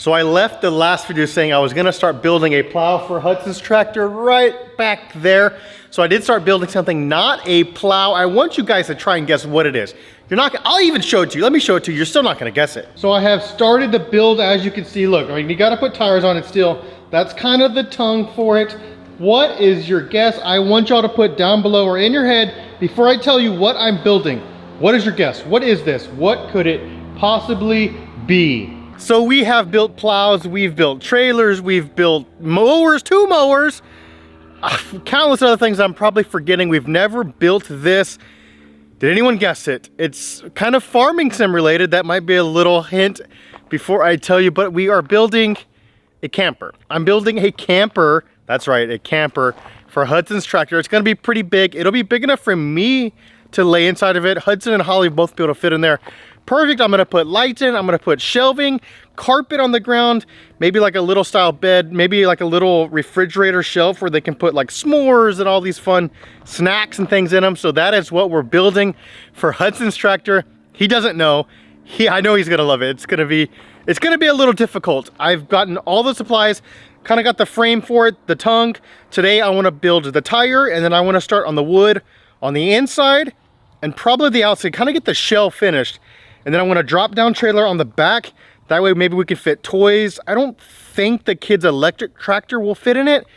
So I left the last video saying I was gonna start building a plow for Hudson's tractor right back there. So I did start building something, not a plow. I want you guys to try and guess what it is. You're not, I'll even show it to you. Let me show it to you. You're still not gonna guess it. So I have started the build, as you can see. Look, I mean, you gotta put tires on it still. That's kind of the tongue for it. What is your guess? I want y'all to put down below or in your head, before I tell you what I'm building, what is your guess? What is this? What could it possibly be? So we have built plows, we've built trailers, we've built mowers, 2 mowers, countless other things I'm probably forgetting. We've never built this. Did anyone guess it? It's kind of farming sim related. That might be a little hint before I tell you, but we are building a camper. I'm building a camper, that's right, a camper for Hudson's tractor. It's gonna be pretty big. It'll be big enough for me to lay inside of it. Hudson and Holly both be able to fit in there. Perfect. I'm gonna put lights in, I'm gonna put shelving, carpet on the ground, maybe like a little style bed, maybe like a little refrigerator shelf where they can put like s'mores and all these fun snacks and things in them. So that is what we're building for Hudson's tractor. He doesn't know. I know he's gonna love it. It's gonna be a little difficult. I've gotten all the supplies, kind of got the frame for it, the tongue. Today I wanna build the tire, and then I wanna start on the wood on the inside and probably the outside, kind of get the shell finished. And then I want a drop down trailer on the back. That way maybe we can fit toys. I don't think the kid's electric tractor will fit in it,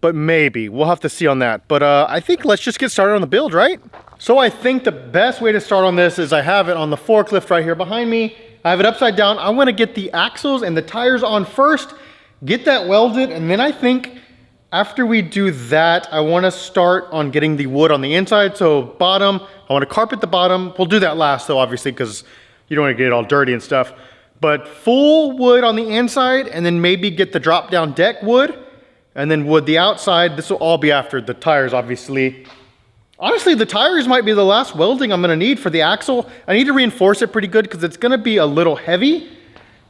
but maybe. We'll have to see on that. But I think let's just get started on the build, right? So I think the best way to start on this is I have it on the forklift right here behind me. I have it upside down. I want to get the axles and the tires on first, get that welded, and then I think after we do that, I want to start on getting the wood on the inside. So bottom, I want to carpet the bottom. We'll do that last though, obviously, because you don't want to get it all dirty and stuff. But full wood on the inside, and then maybe get the drop down deck wood, and then wood the outside. This will all be after the tires, obviously. Honestly, the tires might be the last welding I'm gonna need for the axle. I need to reinforce it pretty good because it's gonna be a little heavy.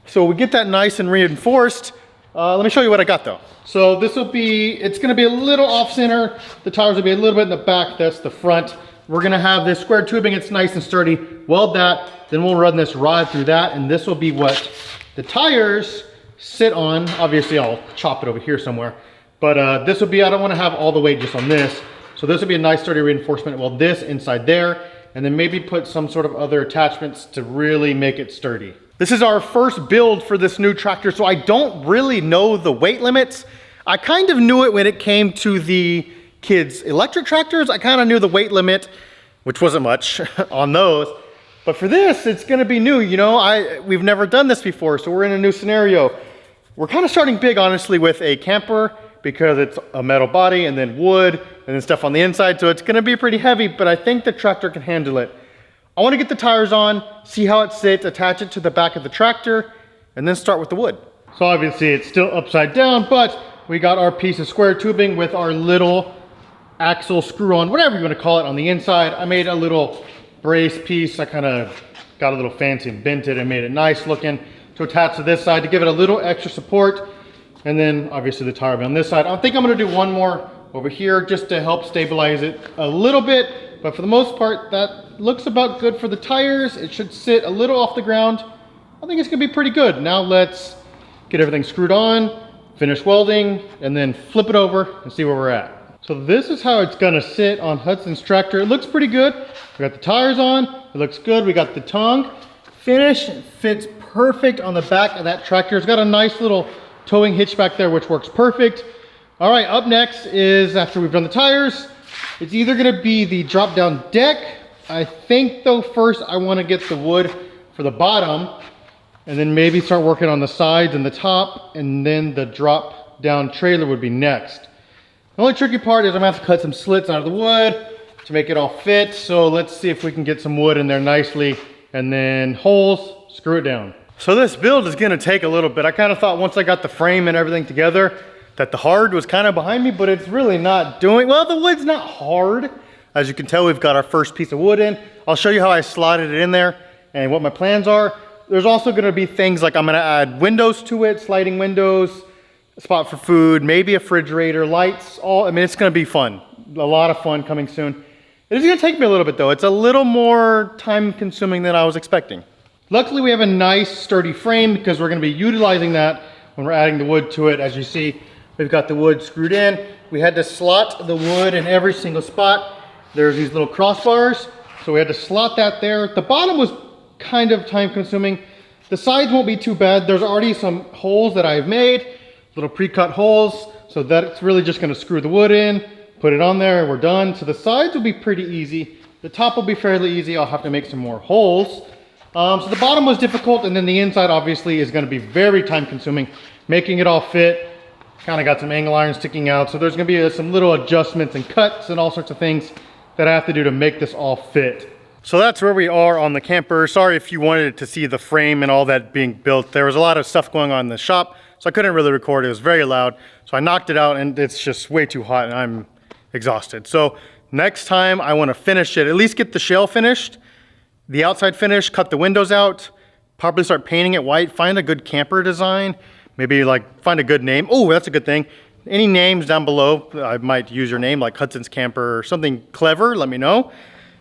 So we get that nice and reinforced. Let me show you what I got though. So this will be, it's gonna be a little off center. The tires will be a little bit in the back, that's the front. We're gonna have this square tubing, it's nice and sturdy. Weld that, then we'll run this rod through that, and this will be what the tires sit on. Obviously I'll chop it over here somewhere. But this will be, I don't wanna have all the weight just on this. So this will be a nice sturdy reinforcement. Well, this inside there, and then maybe put some sort of other attachments to really make it sturdy. This is our first build for this new tractor, so I don't really know the weight limits. I kind of knew it when it came to the kids' electric tractors. I kind of knew the weight limit, which wasn't much on those. But for this, it's gonna be new, you know? We've never done this before, so we're in a new scenario. We're kind of starting big, honestly, with a camper because it's a metal body and then wood and then stuff on the inside, so it's gonna be pretty heavy, but I think the tractor can handle it. I wanna get the tires on, see how it sits, attach it to the back of the tractor, and then start with the wood. So obviously it's still upside down, but we got our piece of square tubing with our little axle screw on, whatever you wanna call it, on the inside. I made a little brace piece. I kind of got a little fancy and bent it and made it nice looking to attach to this side to give it a little extra support. And then obviously the tire will be on this side. I think I'm gonna do one more over here just to help stabilize it a little bit. But for the most part, that looks about good for the tires. It should sit a little off the ground. I think it's gonna be pretty good. Now let's get everything screwed on, finish welding, and then flip it over and see where we're at. So this is how it's gonna sit on Hudson's tractor. It looks pretty good. We got the tires on, it looks good. We got the tongue. Finish fits perfect on the back of that tractor. It's got a nice little towing hitch back there, which works perfect. All right, up next is, after we've done the tires, it's either gonna be the drop down deck. I think though, first I wanna get the wood for the bottom, and then maybe start working on the sides and the top, and then the drop down trailer would be next. The only tricky part is I'm gonna have to cut some slits out of the wood to make it all fit. So let's see if we can get some wood in there nicely, and then holes, screw it down. So this build is gonna take a little bit. I kind of thought once I got the frame and everything together that the hard was kind of behind me, but it's really not doing, well, the wood's not hard. As you can tell, we've got our first piece of wood in. I'll show you how I slotted it in there and what my plans are. There's also gonna be things like I'm gonna add windows to it, sliding windows, a spot for food, maybe a refrigerator, lights, I mean, it's gonna be fun. A lot of fun coming soon. It is gonna take me a little bit though. It's a little more time consuming than I was expecting. Luckily we have a nice sturdy frame because we're gonna be utilizing that when we're adding the wood to it. As you see, we've got the wood screwed in. We had to slot the wood in every single spot. There's these little crossbars, so we had to slot that there. The bottom was kind of time consuming. The sides won't be too bad. There's already some holes that I've made, little pre-cut holes, so that's really just gonna screw the wood in, put it on there, and we're done. So the sides will be pretty easy. The top will be fairly easy. I'll have to make some more holes. So the bottom was difficult, and then the inside obviously is gonna be very time consuming. Making it all fit, kind of got some angle iron sticking out, so there's gonna be some little adjustments and cuts and all sorts of things that I have to do to make this all fit. So that's where we are on the camper. Sorry if you wanted to see the frame and all that being built. There was a lot of stuff going on in the shop, so I couldn't really record. It was very loud, so I knocked it out, and it's just way too hot, and I'm exhausted. So next time I wanna finish it, at least get the shell finished, the outside finish, cut the windows out, probably start painting it white, find a good camper design, maybe like find a good name. Oh, that's a good thing. Any names down below, I might use your name, like Hudson's Camper or something clever, let me know.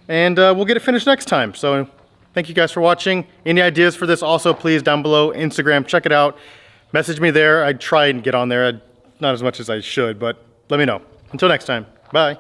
And we'll get it finished next time. So thank you guys for watching. Any ideas for this also, please, down below, Instagram, check it out. Message me there. I try and get on there, not as much as I should, but let me know. Until next time, bye.